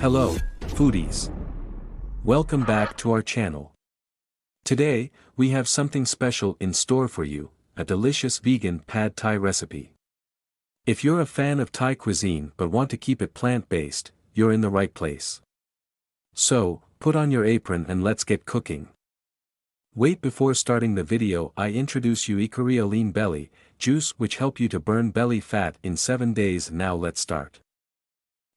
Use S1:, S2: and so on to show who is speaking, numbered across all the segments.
S1: Hello, foodies. Welcome back to our channel. Today, we have something special in store for you, a delicious vegan pad Thai recipe. If you're a fan of Thai cuisine but want to keep it plant-based, you're in the right place. So, put on your apron and let's get cooking. Wait, before starting the video, I introduce you Ikaria Lean Belly Juice, which help you to burn belly fat in 7 days. Now let's start.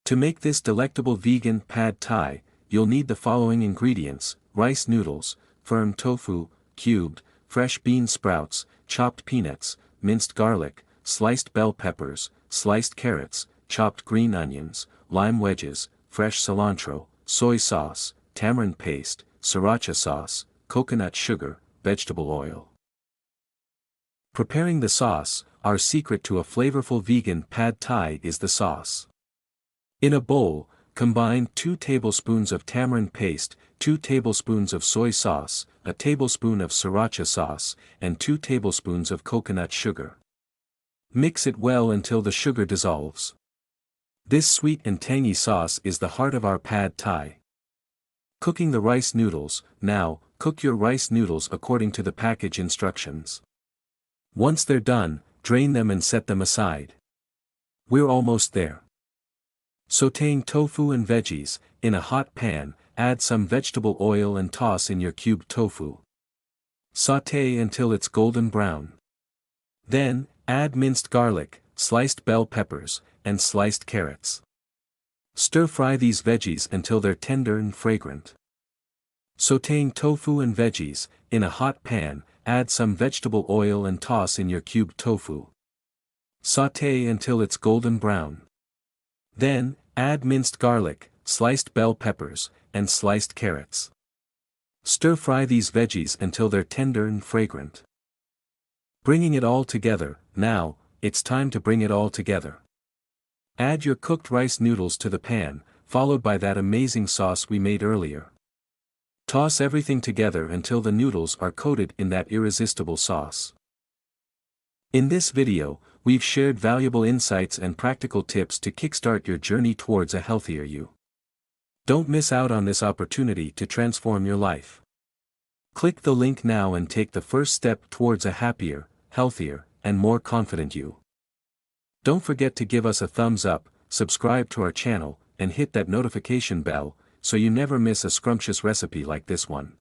S1: To make this delectable vegan pad Thai, you'll need the following ingredients: rice noodles, firm tofu, cubed, fresh bean sprouts, chopped peanuts, minced garlic, sliced bell peppers, sliced carrots, chopped green onions, lime wedges, fresh cilantro, soy sauce, tamarind paste, sriracha sauce, coconut sugar, vegetable oil. Preparing the sauce. Our secret to a flavorful vegan pad Thai is the sauce. In a bowl, combine 2 tablespoons of tamarind paste, 2 tablespoons of soy sauce, a tablespoon of sriracha sauce, and 2 tablespoons of coconut sugar. Mix it well until the sugar dissolves. This sweet and tangy sauce is the heart of our pad Thai. Cooking the rice noodles. Now, cook your rice noodles according to the package instructions. Once they're done, drain them and set them aside. We're almost there. Sautéing tofu and veggies. In a hot pan, add some vegetable oil and toss in your cubed tofu. Sauté until it's golden brown. Then, add minced garlic, sliced bell peppers, and sliced carrots. Stir-fry these veggies until they're tender and fragrant. Sautéing tofu and veggies. In a hot pan, add some vegetable oil and toss in your cubed tofu. Sauté until it's golden brown. Then, add minced garlic, sliced bell peppers, and sliced carrots. Stir-fry these veggies until they're tender and fragrant. Bringing it all together. Now, it's time to bring it all together. Add your cooked rice noodles to the pan, followed by that amazing sauce we made earlier. Toss everything together until the noodles are coated in that irresistible sauce. In this video, we've shared valuable insights and practical tips to kickstart your journey towards a healthier you. Don't miss out on this opportunity to transform your life. Click the link now and take the first step towards a happier, healthier, and more confident you. Don't forget to give us a thumbs up, subscribe to our channel, and hit that notification bell, so you never miss a scrumptious recipe like this one.